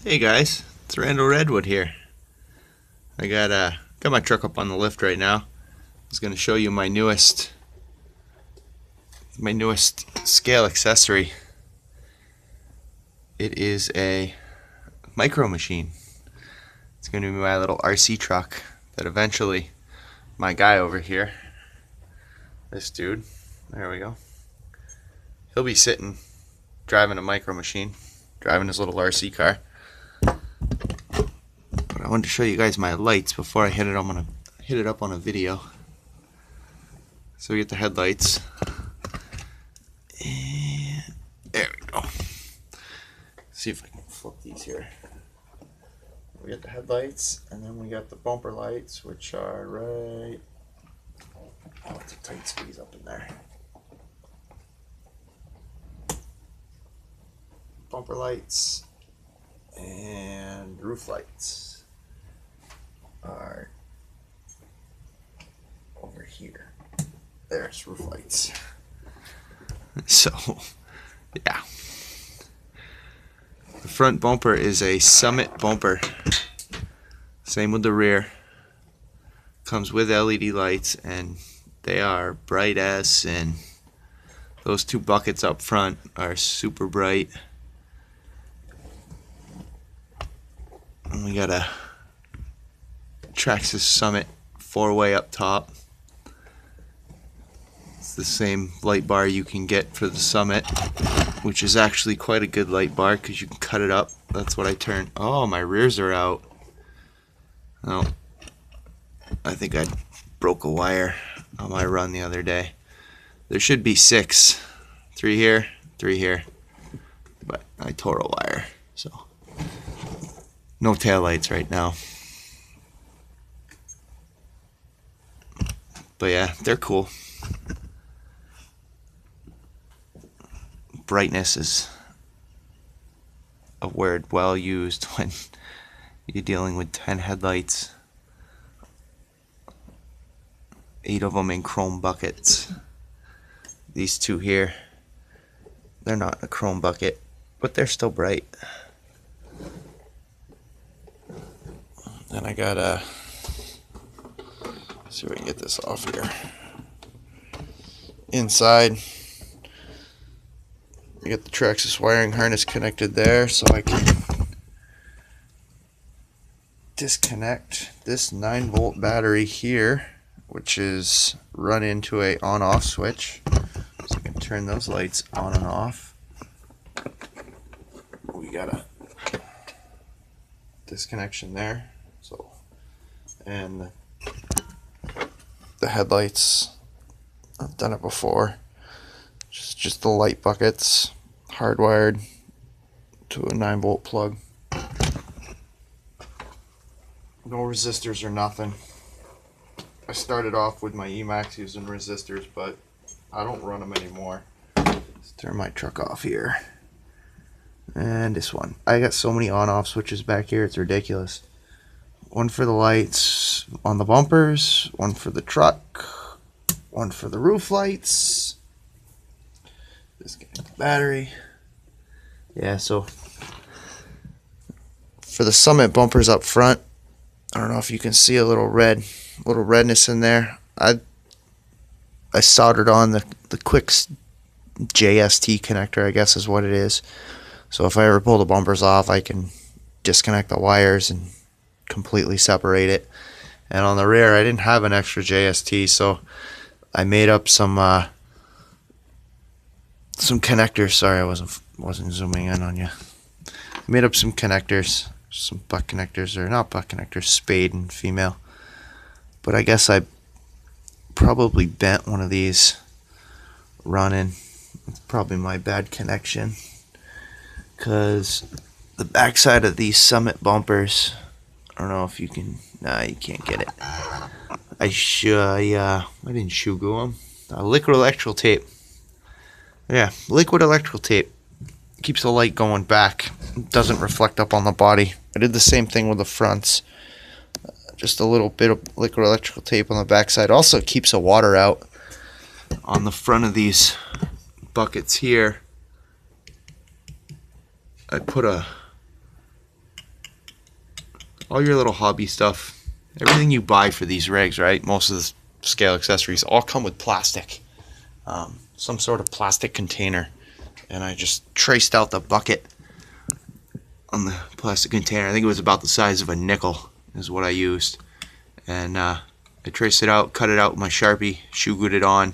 Hey guys, it's Randall Redwood here. I got my truck up on the lift right now. I was going to show you my newest scale accessory. It is a micro machine. It's going to be my little RC truck that eventually my guy over here, this dude, there we go, he'll be sitting driving a micro machine, driving his little RC car. But I wanted to show you guys my lights before I hit it up on a video. So we get the headlights. And there we go. See if I can flip these here. We got the headlights, and then we got the bumper lights, which are right. Oh, it's a tight squeeze up in there. Bumper lights and roof lights are over here. There's roof lights. So, yeah. The front bumper is a Summit bumper. Same with the rear. Comes with LED lights, and they are bright as sin. Those two buckets up front are super bright. And we got a Traxxas Summit 4-way up top. It's the same light bar you can get for the Summit, which is actually quite a good light bar because you can cut it up. That's what I turned. Oh, my rears are out. Oh, I think I broke a wire on my run the other day. There should be 6. 3 here, 3 here. But I tore a wire, so no taillights right now. But yeah, they're cool. Brightness is a word well used when you're dealing with 10 headlights. 8 of them in chrome buckets. These 2 here, they're not a chrome bucket, but they're still bright. And I got a, see if we can get this off here. Inside, you get the Traxxas wiring harness connected there, so I can disconnect this 9-volt battery here, which is run into a on-off switch, so I can turn those lights on and off. We got a disconnection there. So, and the headlights, I've done it before. Just the light buckets, hardwired to a 9-volt plug. No resistors or nothing. I started off with my Emax using resistors, but I don't run them anymore. Let's turn my truck off here. And this one. I got so many on-off switches back here, it's ridiculous. One for the lights on the bumpers, one for the truck, one for the roof lights. Disconnect the battery. Yeah, so for the Summit bumpers up front, I don't know if you can see a little redness in there. I soldered on the quick JST connector, I guess is what it is. So if I ever pull the bumpers off, I can disconnect the wires and completely separate it. And on the rear, I didn't have an extra JST, so I made up some connectors. Sorry, I wasn't zooming in on you. I made up some connectors, some butt connectors, or not butt connectors, spade and female. But I guess I probably bent one of these running. It's probably my bad connection, because the backside of these Summit bumpers, I don't know if you can. Nah, you can't get it. I didn't shoe glue them. Liquid electrical tape. Yeah, liquid electrical tape keeps the light going back. It doesn't reflect up on the body. I did the same thing with the fronts. Just a little bit of liquid electrical tape on the backside. Also keeps the water out on the front of these buckets here. I put a all your little hobby stuff, everything you buy for these rigs, right? Most of the scale accessories all come with plastic, some sort of plastic container. And I just traced out the bucket on the plastic container. I think it was about the size of a nickel is what I used. And I traced it out, cut it out with my Sharpie, shoe glued it on.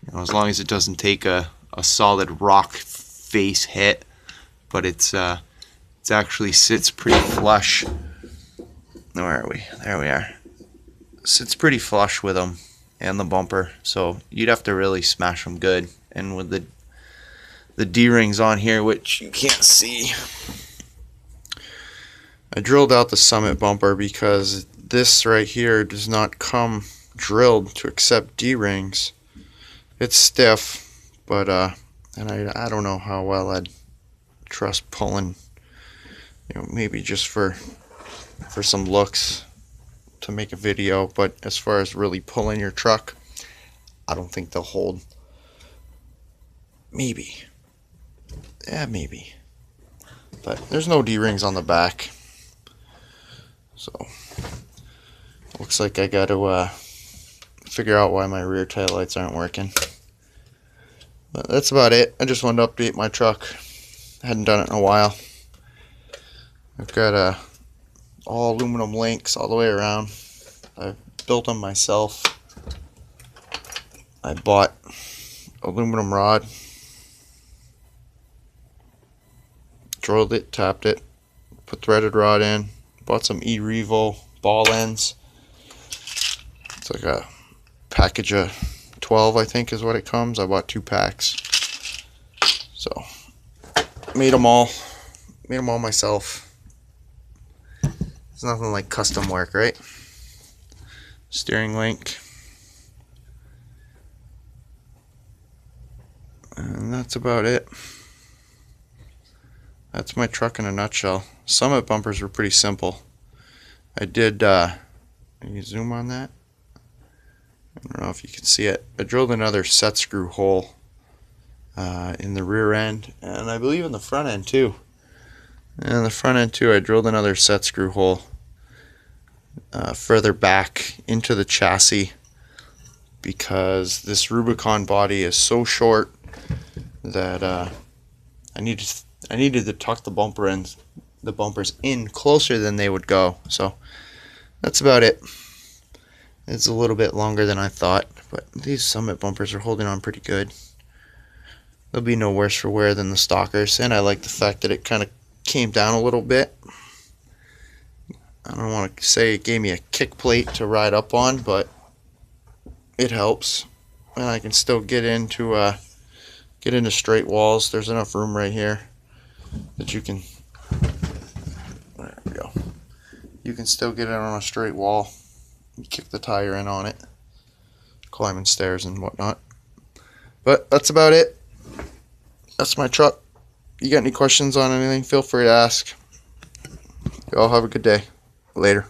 You know, as long as it doesn't take a solid rock face hit, but it's actually sits pretty flush. Where are we? There we are. Sits pretty flush with them and the bumper, so you'd have to really smash them good. And with the D-rings on here, which you can't see, I drilled out the Summit bumper because this right here does not come drilled to accept D-rings. It's stiff, but and I don't know how well I'd trust pulling, you know, maybe just for some looks to make a video, but as far as really pulling your truck, I don't think they'll hold. Maybe. Yeah, maybe. But there's no D-rings on the back. So looks like I got to figure out why my rear tail lights aren't working. But that's about it. I just wanted to update my truck. I hadn't done it in a while. I've got all aluminum links all the way around. I built them myself. I bought aluminum rod, drilled it, tapped it, put threaded rod in, bought some E-Revo ball ends. It's like a package of 12, I think is what it comes. I bought 2 packs. So made them all myself. It's nothing like custom work, right? Steering link. And that's about it. That's my truck in a nutshell. Summit bumpers were pretty simple. I did, can you zoom on that? I don't know if you can see it. I drilled another set screw hole in the rear end, and I believe in the front end too. And the front end too, I drilled another set screw hole further back into the chassis because this Rubicon body is so short that I needed to tuck the bumpers in closer than they would go. So that's about it. It's a little bit longer than I thought, but these Summit bumpers are holding on pretty good. They'll be no worse for wear than the stockers, and I like the fact that it kind of came down a little bit. I don't want to say it gave me a kick plate to ride up on, but it helps, and I can still get into straight walls. There's enough room right here that you can, there we go, you can still get it on a straight wall. You kick the tire in on it, climbing stairs and whatnot. But that's about it. That's my truck. You got any questions on anything, feel free to ask. Y'all have a good day. Later.